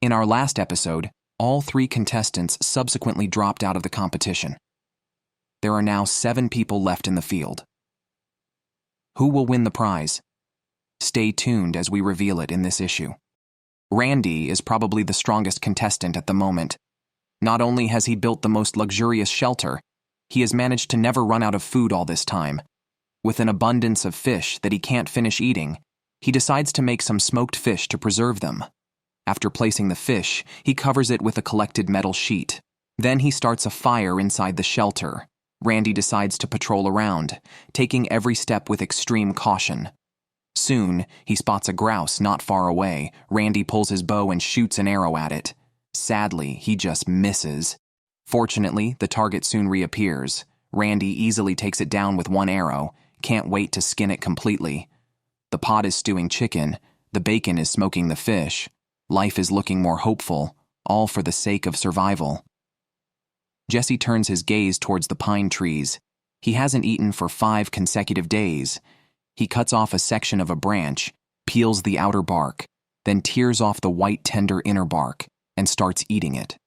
In our last episode, all 3 contestants subsequently dropped out of the competition. There are now 7 people left in the field. Who will win the prize? Stay tuned as we reveal it in this issue. Randy is probably the strongest contestant at the moment. Not only has he built the most luxurious shelter, he has managed to never run out of food all this time. With an abundance of fish that he can't finish eating, he decides to make some smoked fish to preserve them. After placing the fish, he covers it with a collected metal sheet. Then he starts a fire inside the shelter. Randy decides to patrol around, taking every step with extreme caution. Soon, he spots a grouse not far away. Randy pulls his bow and shoots an arrow at it. Sadly, he just misses. Fortunately, the target soon reappears. Randy easily takes it down with one arrow. Can't wait to skin it completely. The pot is stewing chicken. The bacon is smoking the fish. Life is looking more hopeful, all for the sake of survival. Jesse turns his gaze towards the pine trees. He hasn't eaten for 5 consecutive days. He cuts off a section of a branch, peels the outer bark, then tears off the white tender inner bark, and starts eating it.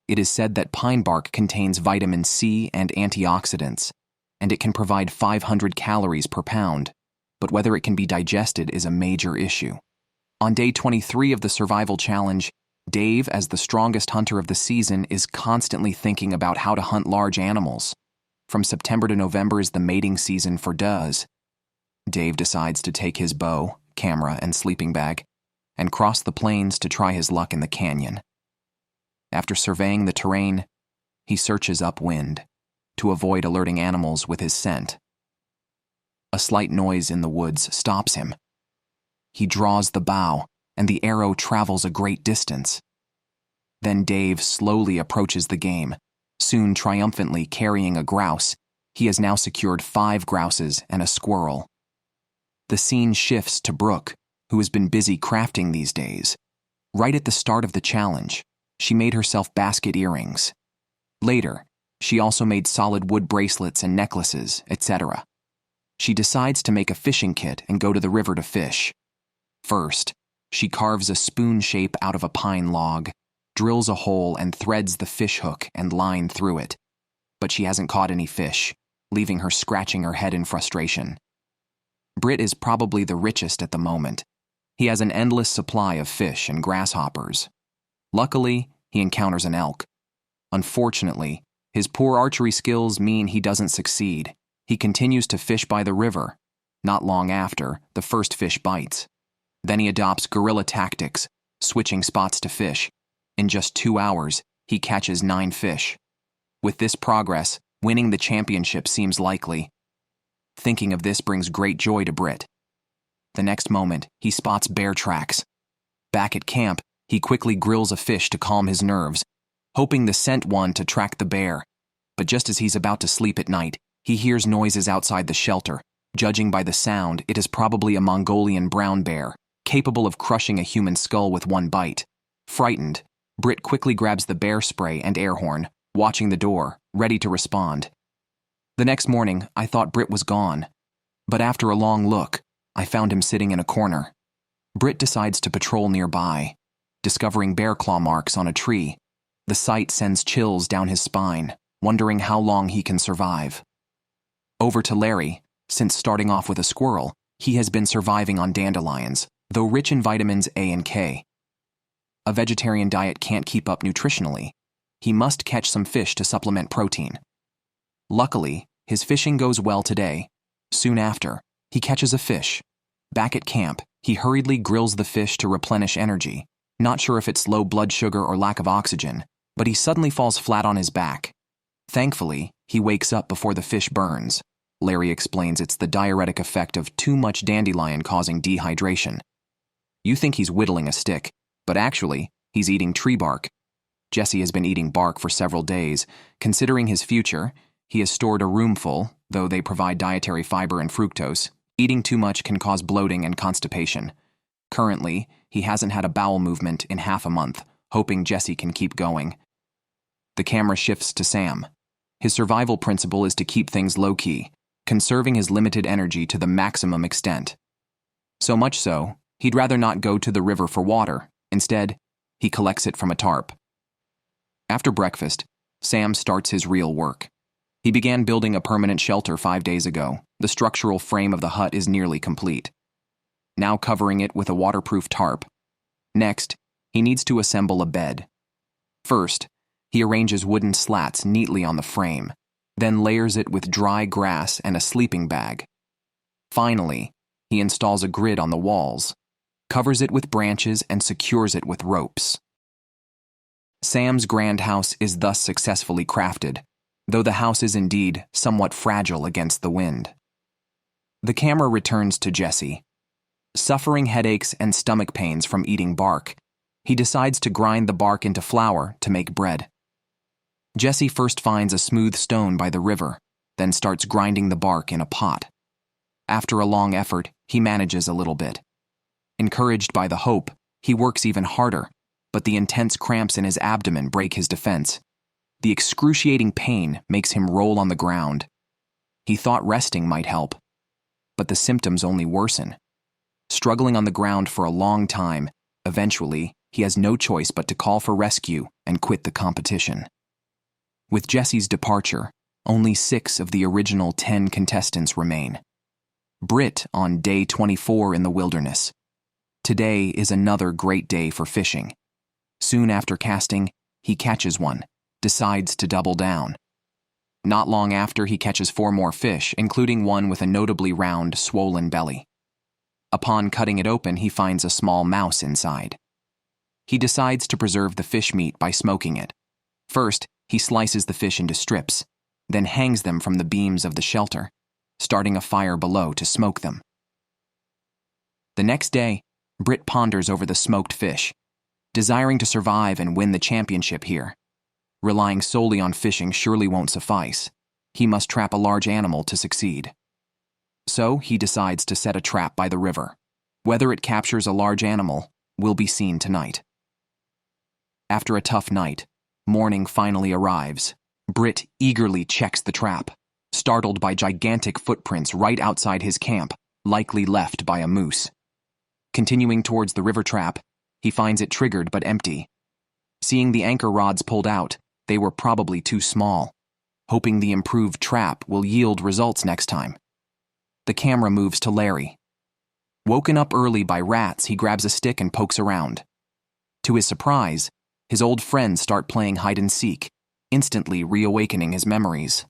It is said that pine bark contains vitamin C and antioxidants, and it can provide 500 calories per pound, but whether it can be digested is a major issue. On day 23 of the survival challenge, Dave, as the strongest hunter of the season, is constantly thinking about how to hunt large animals. From September to November is the mating season for does. Dave decides to take his bow, camera, and sleeping bag and cross the plains to try his luck in the canyon. After surveying the terrain, he searches upwind to avoid alerting animals with his scent. A slight noise in the woods stops him. He draws the bow, and the arrow travels a great distance. Then Dave slowly approaches the game, soon triumphantly carrying a grouse. He has now secured 5 grouses and a squirrel. The scene shifts to Brooke, who has been busy crafting these days. Right at the start of the challenge, she made herself basket earrings. Later, she also made solid wood bracelets and necklaces, etc. She decides to make a fishing kit and go to the river to fish. First, she carves a spoon shape out of a pine log, drills a hole and threads the fish hook and line through it. But she hasn't caught any fish, leaving her scratching her head in frustration. Brit is probably the richest at the moment. He has an endless supply of fish and grasshoppers. Luckily, he encounters an elk. Unfortunately, his poor archery skills mean he doesn't succeed. He continues to fish by the river. Not long after, the first fish bites. Then he adopts guerrilla tactics, switching spots to fish. In just 2 hours, he catches 9 fish. With this progress, winning the championship seems likely. Thinking of this brings great joy to Brit. The next moment, he spots bear tracks. Back at camp, he quickly grills a fish to calm his nerves, hoping the scent one to track the bear. But just as he's about to sleep at night, he hears noises outside the shelter. Judging by the sound, it is probably a Mongolian brown bear, capable of crushing a human skull with one bite. Frightened, Brit quickly grabs the bear spray and air horn, watching the door, ready to respond. The next morning, I thought Brit was gone. But after a long look, I found him sitting in a corner. Brit decides to patrol nearby, discovering bear claw marks on a tree. The sight sends chills down his spine, wondering how long he can survive. Over to Larry. Since starting off with a squirrel, he has been surviving on dandelions, though rich in vitamins A and K. A vegetarian diet can't keep up nutritionally. He must catch some fish to supplement protein. Luckily, his fishing goes well today. Soon after, he catches a fish. Back at camp, he hurriedly grills the fish to replenish energy. Not sure if it's low blood sugar or lack of oxygen, but he suddenly falls flat on his back. Thankfully, he wakes up before the fish burns. Larry explains it's the diuretic effect of too much dandelion causing dehydration. You think he's whittling a stick, but actually, he's eating tree bark. Jesse has been eating bark for several days. Considering his future, he has stored a room full, though they provide dietary fiber and fructose. Eating too much can cause bloating and constipation. Currently, he hasn't had a bowel movement in half a month, hoping Jesse can keep going. The camera shifts to Sam. His survival principle is to keep things low-key, conserving his limited energy to the maximum extent. So much so, he'd rather not go to the river for water. Instead, He collects it from a tarp. After breakfast, Sam starts his real work. He began building a permanent shelter 5 days ago. The structural frame of the hut is nearly complete, now covering it with a waterproof tarp. Next, he needs to assemble a bed. First, he arranges wooden slats neatly on the frame, then layers it with dry grass and a sleeping bag. Finally, he installs a grid on the walls, covers it with branches, and secures it with ropes. Sam's grand house is thus successfully crafted, though the house is indeed somewhat fragile against the wind. The camera returns to Jesse. Suffering headaches and stomach pains from eating bark, he decides to grind the bark into flour to make bread. Jesse first finds a smooth stone by the river, then starts grinding the bark in a pot. After a long effort, he manages a little bit. Encouraged by the hope, he works even harder, but the intense cramps in his abdomen break his defense. The excruciating pain makes him roll on the ground. He thought resting might help, but the symptoms only worsen. Struggling on the ground for a long time, eventually, he has no choice but to call for rescue and quit the competition. With Jesse's departure, only 6 of the original 10 contestants remain. Brit on day 24 in the wilderness. Today is another great day for fishing. Soon after casting, he catches one, decides to double down. Not long after, he catches 4 more fish, including one with a notably round, swollen belly. Upon cutting it open, he finds a small mouse inside. He decides to preserve the fish meat by smoking it. First, he slices the fish into strips, then hangs them from the beams of the shelter, starting a fire below to smoke them. The next day, Brit ponders over the smoked fish, desiring to survive and win the championship here. Relying solely on fishing surely won't suffice. He must trap a large animal to succeed. So he decides to set a trap by the river. Whether it captures a large animal will be seen tonight. After a tough night, morning finally arrives. Brit eagerly checks the trap, startled by gigantic footprints right outside his camp, likely left by a moose. Continuing towards the river trap, he finds it triggered but empty. Seeing the anchor rods pulled out, they were probably too small. Hoping the improved trap will yield results next time, the camera moves to Larry. Woken up early by rats, he grabs a stick and pokes around. To his surprise, his old friends start playing hide-and-seek, instantly reawakening his memories.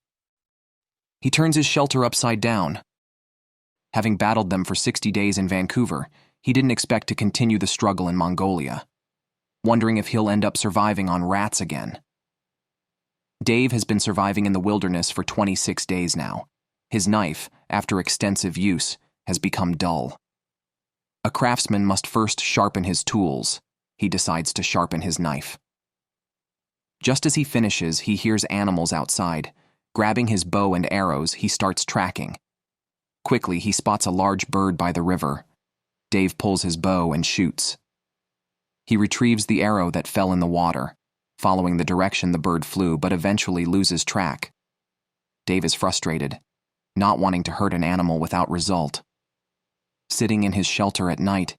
He turns his shelter upside down. Having battled them for 60 days in Vancouver, he didn't expect to continue the struggle in Mongolia, wondering if he'll end up surviving on rats again. Dave has been surviving in the wilderness for 26 days now. His knife, after extensive use, has become dull. A craftsman must first sharpen his tools. He decides to sharpen his knife. Just as he finishes, he hears animals outside. Grabbing his bow and arrows, he starts tracking. Quickly, he spots a large bird by the river. Dave pulls his bow and shoots. He retrieves the arrow that fell in the water, following the direction the bird flew, but eventually loses track. Dave is frustrated, not wanting to hurt an animal without result. Sitting in his shelter at night,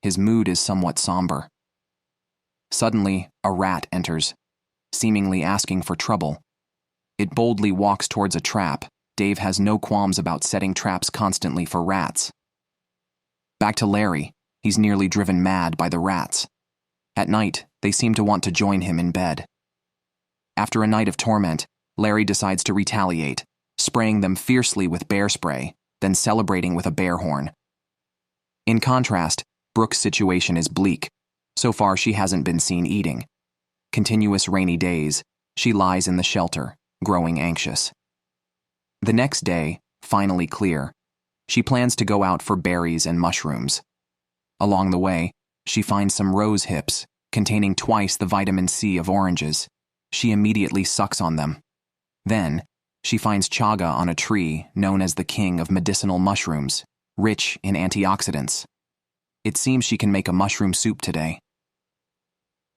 his mood is somewhat somber. Suddenly, a rat enters, seemingly asking for trouble. It boldly walks towards a trap. Dave has no qualms about setting traps constantly for rats. Back to Larry, he's nearly driven mad by the rats. At night, they seem to want to join him in bed. After a night of torment, Larry decides to retaliate, spraying them fiercely with bear spray, then celebrating with a bear horn. In contrast, Brooke's situation is bleak. So far, she hasn't been seen eating. Continuous rainy days, she lies in the shelter, growing anxious. The next day, finally clear, she plans to go out for berries and mushrooms. Along the way, she finds some rose hips containing twice the vitamin C of oranges. She immediately sucks on them. Then, she finds chaga on a tree known as the king of medicinal mushrooms, rich in antioxidants. It seems she can make a mushroom soup today.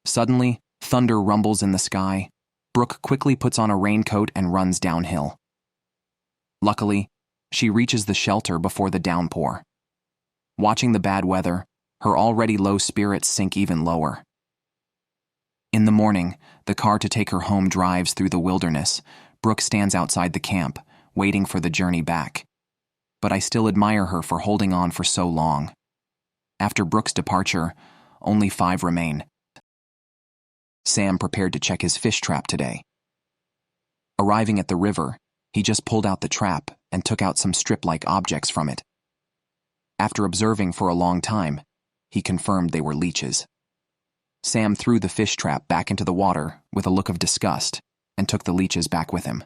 Suddenly, thunder rumbles in the sky. Brooke quickly puts on a raincoat and runs downhill. Luckily, she reaches the shelter before the downpour. Watching the bad weather, her already low spirits sink even lower. morning, the car to take her home drives through the wilderness. Brooke stands outside the camp, waiting for the journey back. But I still admire her for holding on for so long. After Brooke's departure, only 5 remain. Sam prepared to check his fish trap today. Arriving at the river, he just pulled out the trap and took out some strip-like objects from it. After observing for a long time, he confirmed they were leeches. Sam threw the fish trap back into the water with a look of disgust and took the leeches back with him.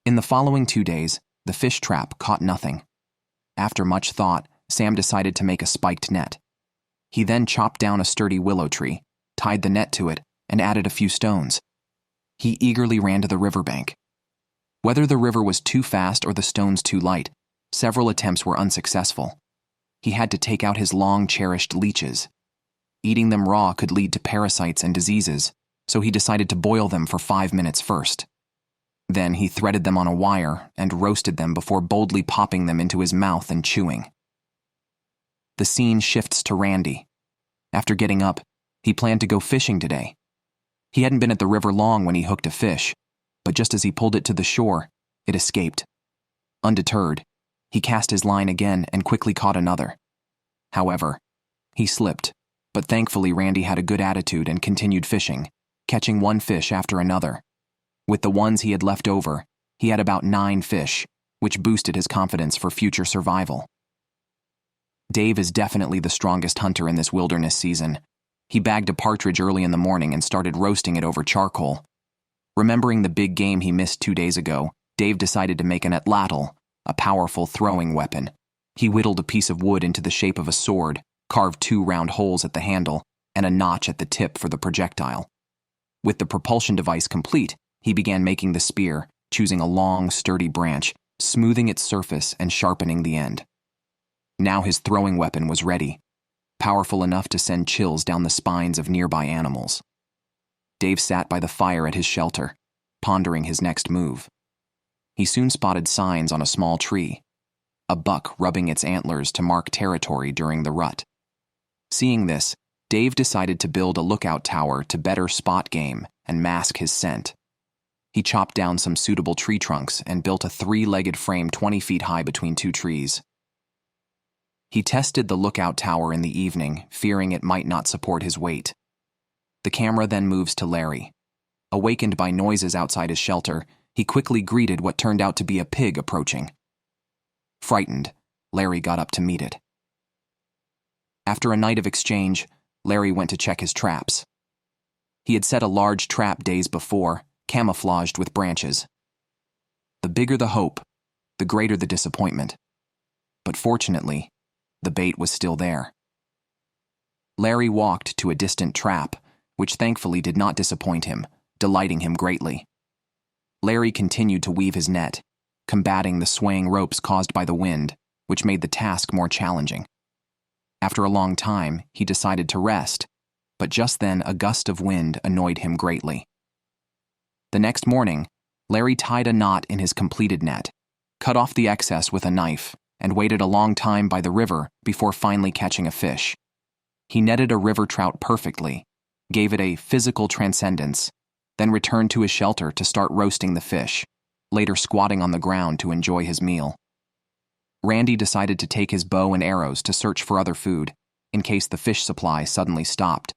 In the following 2 days, the fish trap caught nothing. After much thought, Sam decided to make a spiked net. He then chopped down a sturdy willow tree, tied the net to it, and added a few stones. He eagerly ran to the riverbank. Whether the river was too fast or the stones too light, several attempts were unsuccessful. He had to take out his long-cherished leeches. Eating them raw could lead to parasites and diseases, so he decided to boil them for 5 minutes first. Then he threaded them on a wire and roasted them before boldly popping them into his mouth and chewing. The scene shifts to Randy. After getting up, he planned to go fishing today. He hadn't been at the river long when he hooked a fish, but just as he pulled it to the shore, it escaped. Undeterred, he cast his line again and quickly caught another. However, he slipped, but thankfully Randy had a good attitude and continued fishing, catching one fish after another. With the ones he had left over, he had about 9 fish, which boosted his confidence for future survival. Dave is definitely the strongest hunter in this wilderness season. He bagged a partridge early in the morning and started roasting it over charcoal. Remembering the big game he missed 2 days ago, Dave decided to make an atlatl, a powerful throwing weapon. He whittled a piece of wood into the shape of a sword, carved 2 round holes at the handle, and a notch at the tip for the projectile. With the propulsion device complete, he began making the spear, choosing a long, sturdy branch, smoothing its surface and sharpening the end. Now his throwing weapon was ready, powerful enough to send chills down the spines of nearby animals. Dave sat by the fire at his shelter, pondering his next move. He soon spotted signs on a small tree, a buck rubbing its antlers to mark territory during the rut. Seeing this, Dave decided to build a lookout tower to better spot game and mask his scent. He chopped down some suitable tree trunks and built a 3-legged frame 20 feet high between 2 trees. He tested the lookout tower in the evening, fearing it might not support his weight. The camera then moves to Larry. Awakened by noises outside his shelter, he quickly greeted what turned out to be a pig approaching. Frightened, Larry got up to meet it. After a night of exchange, Larry went to check his traps. He had set a large trap days before, camouflaged with branches. The bigger the hope, the greater the disappointment. But fortunately, the bait was still there. Larry walked to a distant trap, which thankfully did not disappoint him, delighting him greatly. Larry continued to weave his net, combating the swaying ropes caused by the wind, which made the task more challenging. After a long time, he decided to rest, but just then a gust of wind annoyed him greatly. The next morning, Larry tied a knot in his completed net, cut off the excess with a knife, and waited a long time by the river before finally catching a fish. He netted a river trout perfectly, gave it a physical transcendence, then returned to his shelter to start roasting the fish, later squatting on the ground to enjoy his meal. Randy decided to take his bow and arrows to search for other food, in case the fish supply suddenly stopped.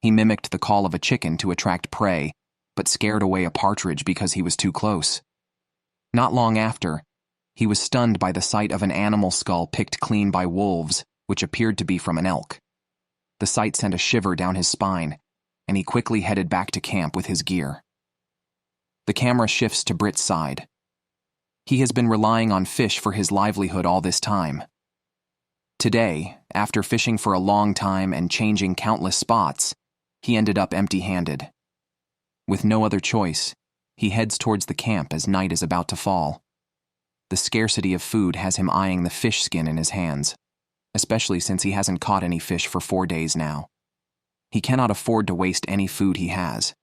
He mimicked the call of a chicken to attract prey, but scared away a partridge because he was too close. Not long after, he was stunned by the sight of an animal skull picked clean by wolves, which appeared to be from an elk. The sight sent a shiver down his spine, and he quickly headed back to camp with his gear. The camera shifts to Brit's side. He has been relying on fish for his livelihood all this time. Today, after fishing for a long time and changing countless spots, he ended up empty-handed. With no other choice, he heads towards the camp as night is about to fall. The scarcity of food has him eyeing the fish skin in his hands, especially since he hasn't caught any fish for 4 days now. He cannot afford to waste any food he has.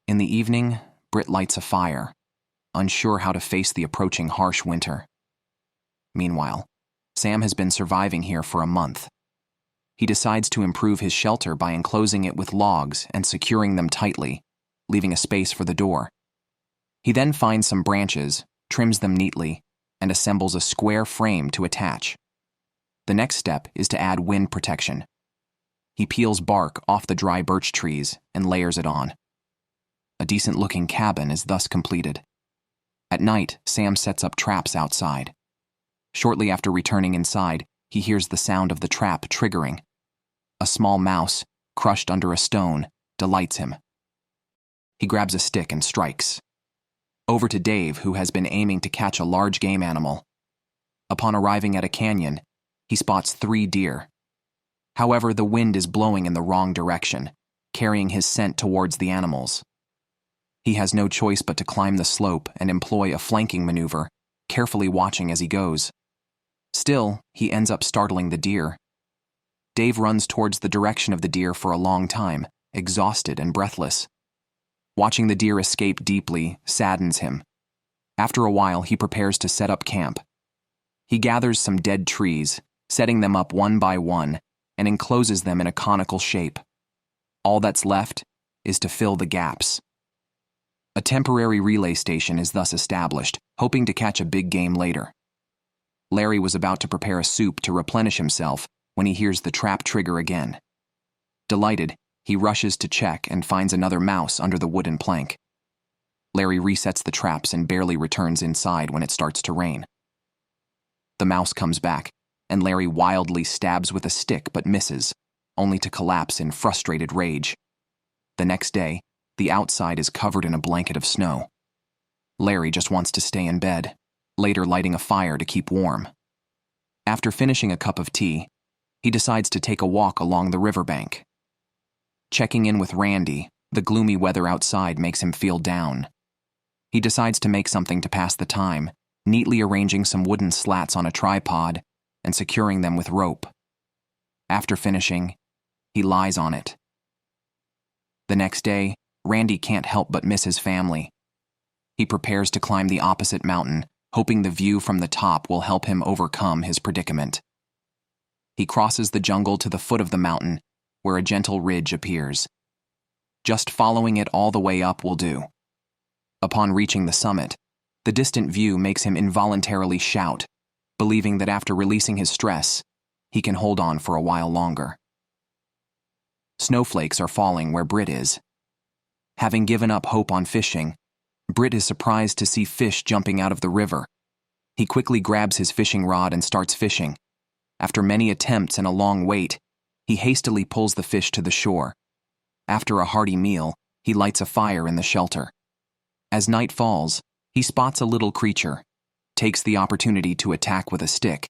In the evening, Brit lights a fire, unsure how to face the approaching harsh winter. Meanwhile, Sam has been surviving here for a month. he decides to improve his shelter by enclosing it with logs and securing them tightly, leaving a space for the door. He then finds some branches, trims them neatly, and assembles a square frame to attach. The next step is to add wind protection. He peels bark off the dry birch trees and layers it on. A decent-looking cabin is thus completed. At night, Sam sets up traps outside. Shortly after returning inside, he hears the sound of the trap triggering. A small mouse, crushed under a stone, delights him. He grabs a stick and strikes. Over to Dave, who has been aiming to catch a large game animal. Upon arriving at a canyon, he spots 3 deer. However, the wind is blowing in the wrong direction, carrying his scent towards the animals. He has no choice but to climb the slope and employ a flanking maneuver, carefully watching as he goes. Still, he ends up startling the deer. Dave runs towards the direction of the deer for a long time, exhausted and breathless. Watching the deer escape deeply saddens him. After a while, he prepares to set up camp. He gathers some dead trees, setting them up one by one, and encloses them in a conical shape. All that's left is to fill the gaps. A temporary relay station is thus established, hoping to catch a big game later. Larry was about to prepare a soup to replenish himself when he hears the trap trigger again. Delighted, he rushes to check and finds another mouse under the wooden plank. Larry resets the traps and barely returns inside when it starts to rain. The mouse comes back, and Larry wildly stabs with a stick but misses, only to collapse in frustrated rage. The next day, the outside is covered in a blanket of snow. Larry just wants to stay in bed, later lighting a fire to keep warm. After finishing a cup of tea, he decides to take a walk along the riverbank. Checking in with Randy, the gloomy weather outside makes him feel down. He decides to make something to pass the time, neatly arranging some wooden slats on a tripod and securing them with rope. After finishing, he lies on it. The next day, Randy can't help but miss his family. He prepares to climb the opposite mountain, hoping the view from the top will help him overcome his predicament. He crosses the jungle to the foot of the mountain, where a gentle ridge appears. Just following it all the way up will do. Upon reaching the summit, the distant view makes him involuntarily shout, believing that after releasing his stress, he can hold on for a while longer. Snowflakes are falling where Brit is. Having given up hope on fishing, Brit is surprised to see fish jumping out of the river. He quickly grabs his fishing rod and starts fishing. After many attempts and a long wait, he hastily pulls the fish to the shore. After a hearty meal, he lights a fire in the shelter. As night falls, he spots a little creature, takes the opportunity to attack with a stick,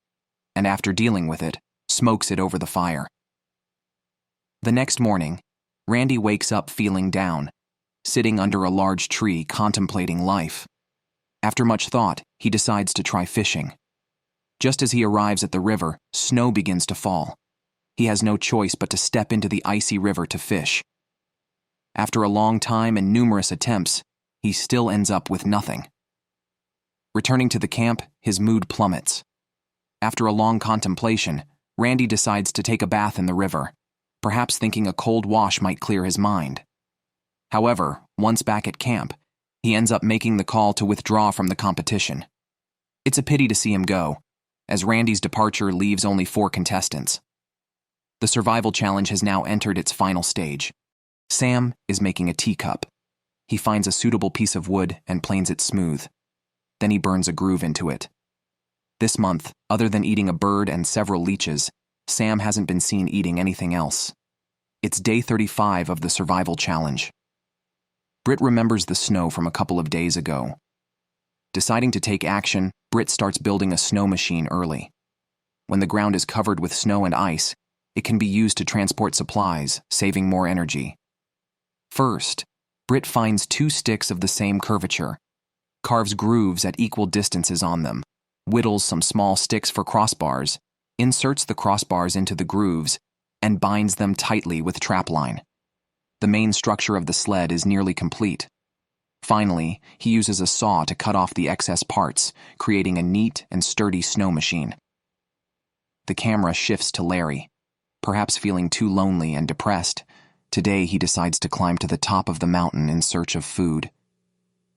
and after dealing with it, smokes it over the fire. The next morning, Randy wakes up feeling down, sitting under a large tree contemplating life. After much thought, he decides to try fishing. Just as he arrives at the river, snow begins to fall. He has no choice but to step into the icy river to fish. After a long time and numerous attempts, he still ends up with nothing. Returning to the camp, his mood plummets. After a long contemplation, Randy decides to take a bath in the river, perhaps thinking a cold wash might clear his mind. However, once back at camp, he ends up making the call to withdraw from the competition. It's a pity to see him go, as Randy's departure leaves only 4 contestants. The survival challenge has now entered its final stage. Sam is making a teacup. He finds a suitable piece of wood and planes it smooth. Then he burns a groove into it. This month, other than eating a bird and several leeches, Sam hasn't been seen eating anything else. It's day 35 of the survival challenge. Brit remembers the snow from a couple of days ago. Deciding to take action, Brit starts building a snow machine early. When the ground is covered with snow and ice, it can be used to transport supplies, saving more energy. First, Brit finds 2 sticks of the same curvature, carves grooves at equal distances on them, whittles some small sticks for crossbars, inserts the crossbars into the grooves, and binds them tightly with trapline. The main structure of the sled is nearly complete. Finally, he uses a saw to cut off the excess parts, creating a neat and sturdy snow machine. The camera shifts to Larry. Perhaps feeling too lonely and depressed, today he decides to climb to the top of the mountain in search of food.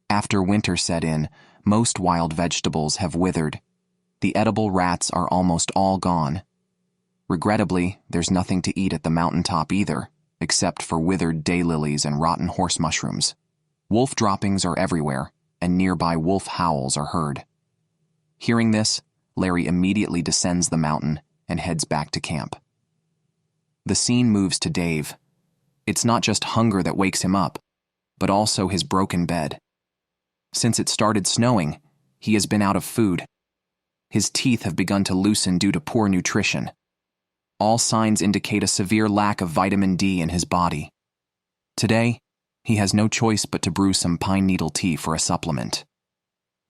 After winter set in, most wild vegetables have withered. The edible rats are almost all gone. Regrettably, there's nothing to eat at the mountaintop either, except for withered daylilies and rotten horse mushrooms. Wolf droppings are everywhere, and nearby wolf howls are heard. Hearing this, Larry immediately descends the mountain and heads back to camp. The scene moves to Dave. It's not just hunger that wakes him up, but also his broken bed. Since it started snowing, he has been out of food. His teeth have begun to loosen due to poor nutrition. All signs indicate a severe lack of vitamin D in his body. Today, he has no choice but to brew some pine needle tea for a supplement.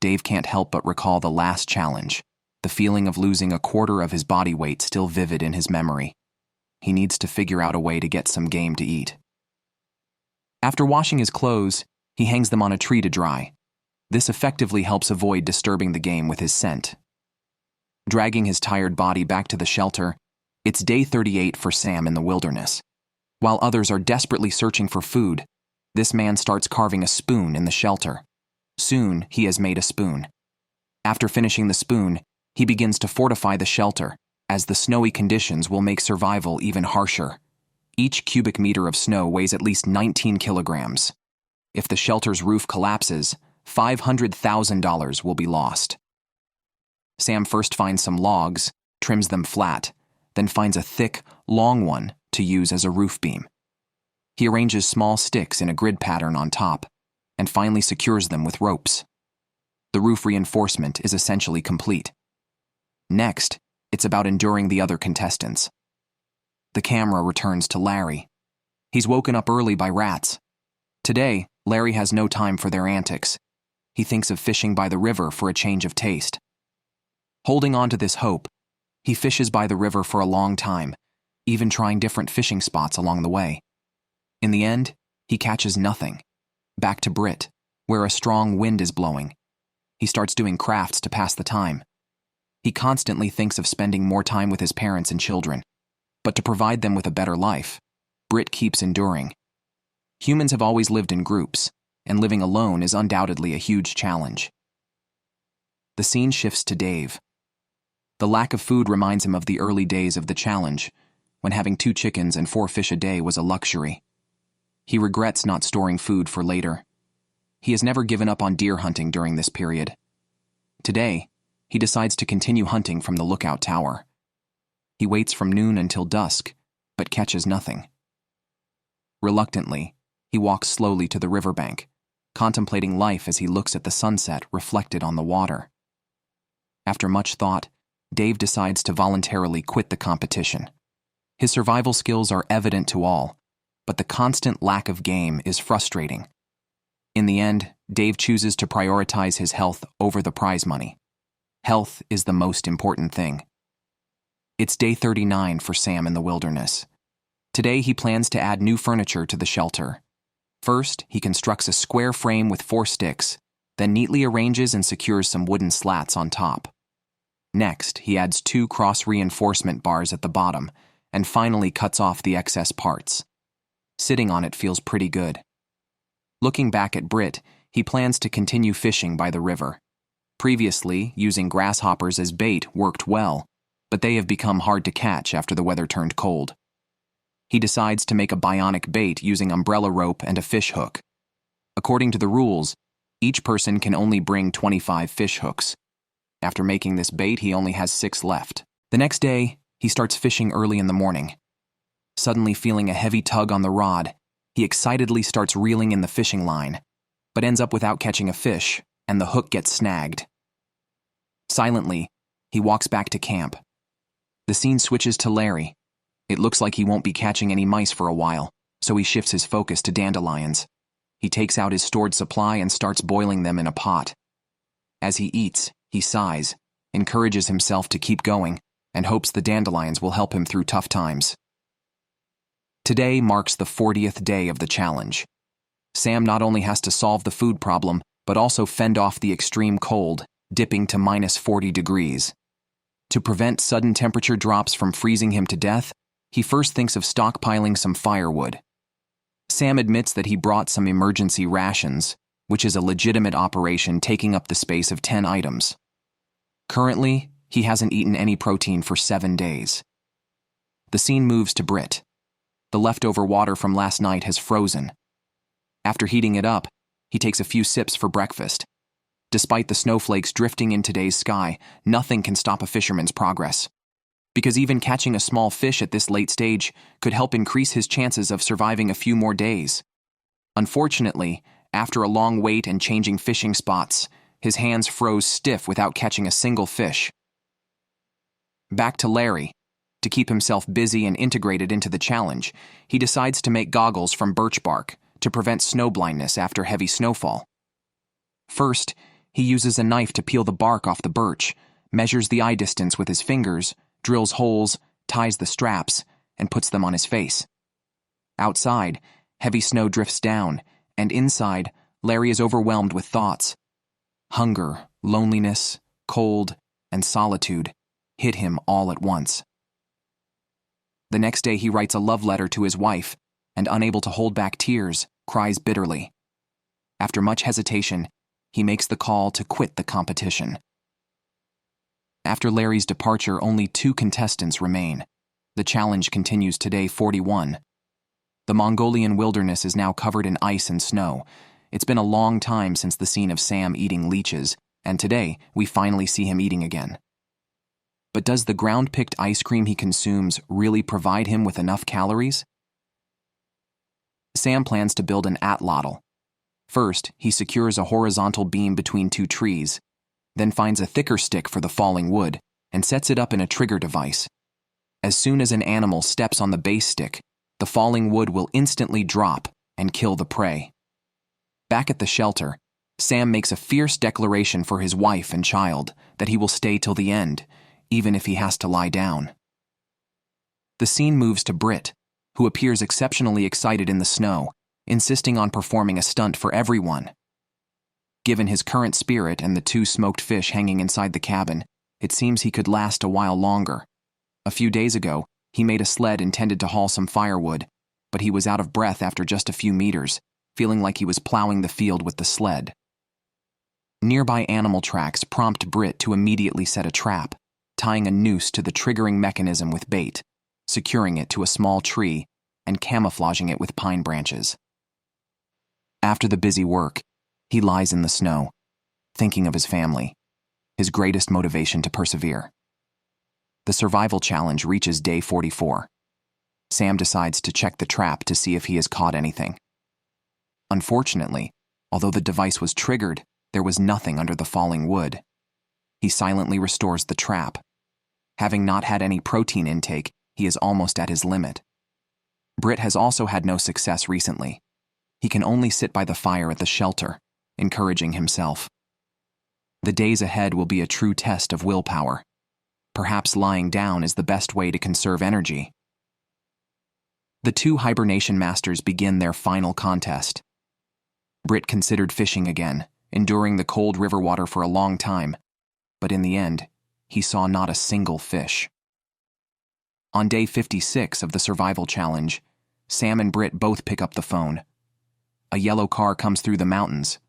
Dave can't help but recall the last challenge, the feeling of losing a quarter of his body weight still vivid in his memory. He needs to figure out a way to get some game to eat. After washing his clothes, he hangs them on a tree to dry. This effectively helps avoid disturbing the game with his scent. Dragging his tired body back to the shelter, it's day 38 for Sam in the wilderness. While others are desperately searching for food, this man starts carving a spoon in the shelter. Soon, he has made a spoon. After finishing the spoon, he begins to fortify the shelter, as the snowy conditions will make survival even harsher. Each cubic meter of snow weighs at least 19 kilograms. If the shelter's roof collapses, $500,000 will be lost. Sam first finds some logs, trims them flat, then finds a thick, long one to use as a roof beam. He arranges small sticks in a grid pattern on top, and finally secures them with ropes. The roof reinforcement is essentially complete. Next, it's about enduring the other contestants. The camera returns to Larry. He's woken up early by rats. Today, Larry has no time for their antics. He thinks of fishing by the river for a change of taste. Holding on to this hope, he fishes by the river for a long time, even trying different fishing spots along the way. In the end, he catches nothing. Back to Brit, where a strong wind is blowing. He starts doing crafts to pass the time. He constantly thinks of spending more time with his parents and children. But to provide them with a better life, Brit keeps enduring. Humans have always lived in groups, and living alone is undoubtedly a huge challenge. The scene shifts to Dave. The lack of food reminds him of the early days of the challenge, when having 2 chickens and 4 fish a day was a luxury. He regrets not storing food for later. He has never given up on deer hunting during this period. Today, he decides to continue hunting from the lookout tower. He waits from noon until dusk, but catches nothing. Reluctantly, he walks slowly to the riverbank, contemplating life as he looks at the sunset reflected on the water. After much thought, Dave decides to voluntarily quit the competition. His survival skills are evident to all, but the constant lack of game is frustrating. In the end, Dave chooses to prioritize his health over the prize money. Health is the most important thing. It's day 39 for Sam in the wilderness. Today he plans to add new furniture to the shelter. First, he constructs a square frame with 4 sticks, then neatly arranges and secures some wooden slats on top. Next, he adds 2 cross-reinforcement bars at the bottom, and finally cuts off the excess parts. Sitting on it feels pretty good. Looking back at Brit, he plans to continue fishing by the river. Previously, using grasshoppers as bait worked well, but they have become hard to catch after the weather turned cold. He decides to make a bionic bait using umbrella rope and a fish hook. According to the rules, each person can only bring 25 fish hooks. After making this bait, he only has 6 left. The next day, he starts fishing early in the morning. Suddenly feeling a heavy tug on the rod, he excitedly starts reeling in the fishing line, but ends up without catching a fish, and the hook gets snagged. Silently, he walks back to camp. The scene switches to Larry. It looks like he won't be catching any mice for a while, so he shifts his focus to dandelions. He takes out his stored supply and starts boiling them in a pot. As he eats, he sighs, encourages himself to keep going, and hopes the dandelions will help him through tough times. Today marks the 40th day of the challenge. Sam not only has to solve the food problem, but also fend off the extreme cold, dipping to -40 degrees. To prevent sudden temperature drops from freezing him to death, He first thinks of stockpiling some firewood. Sam admits that he brought some emergency rations, which is a legitimate operation taking up the space of 10 items. Currently, he hasn't eaten any protein for 7 days. The scene moves to Brit. The leftover water from last night has frozen. After heating it up, he takes a few sips for breakfast. Despite the snowflakes drifting in today's sky, nothing can stop a fisherman's progress. Because even catching a small fish at this late stage could help increase his chances of surviving a few more days. Unfortunately, after a long wait and changing fishing spots, his hands froze stiff without catching a single fish. Back to Larry. To keep himself busy and integrated into the challenge, he decides to make goggles from birch bark to prevent snow blindness after heavy snowfall. First, he uses a knife to peel the bark off the birch, measures the eye distance with his fingers, drills holes, ties the straps, and puts them on his face. Outside, heavy snow drifts down, and inside, Larry is overwhelmed with thoughts. Hunger, loneliness, cold, and solitude hit him all at once. The next day he writes a love letter to his wife, and unable to hold back tears, cries bitterly. After much hesitation, he makes the call to quit the competition. After Larry's departure, only 2 contestants remain. The challenge continues today, 41. The Mongolian wilderness is now covered in ice and snow. It's been a long time since the scene of Sam eating leeches, and today we finally see him eating again. But does the ground-picked ice cream he consumes really provide him with enough calories? Sam plans to build an atlatl. First, he secures a horizontal beam between 2 trees, then finds a thicker stick for the falling wood, and sets it up in a trigger device. As soon as an animal steps on the base stick, the falling wood will instantly drop and kill the prey. Back at the shelter, Sam makes a fierce declaration for his wife and child that he will stay till the end, even if he has to lie down. The scene moves to Brit, who appears exceptionally excited in the snow, insisting on performing a stunt for everyone. Given his current spirit and the 2 smoked fish hanging inside the cabin, it seems he could last a while longer. A few days ago, he made a sled intended to haul some firewood, but he was out of breath after just a few meters, feeling like he was plowing the field with the sled. Nearby animal tracks prompt Brit to immediately set a trap, tying a noose to the triggering mechanism with bait, securing it to a small tree, and camouflaging it with pine branches. After the busy work, he lies in the snow, thinking of his family, his greatest motivation to persevere. The survival challenge reaches day 44. Sam decides to check the trap to see if he has caught anything. Unfortunately, although the device was triggered, there was nothing under the falling wood. He silently restores the trap. Having not had any protein intake, he is almost at his limit. Brit has also had no success recently. He can only sit by the fire at the shelter, encouraging himself. The days ahead will be a true test of willpower. Perhaps lying down is the best way to conserve energy. The 2 hibernation masters begin their final contest. Brit considered fishing again, enduring the cold river water for a long time, but in the end, he saw not a single fish. On day 56 of the survival challenge, Sam and Brit both pick up the phone. A yellow car comes through the mountains,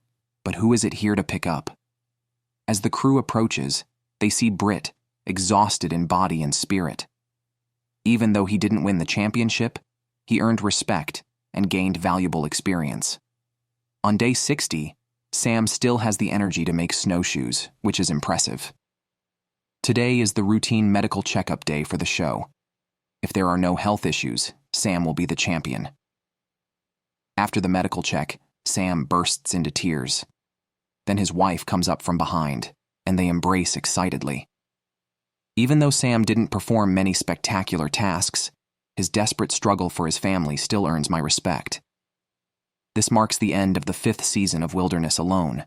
but who is it here to pick up? As the crew approaches, they see Brit, exhausted in body and spirit. Even though he didn't win the championship, he earned respect and gained valuable experience. On day 60, Sam still has the energy to make snowshoes, which is impressive. Today is the routine medical checkup day for the show. If there are no health issues, Sam will be the champion. After the medical check, Sam bursts into tears. Then his wife comes up from behind, and they embrace excitedly. Even though Sam didn't perform many spectacular tasks, his desperate struggle for his family still earns my respect. This marks the end of the 5th season of Wilderness Alone.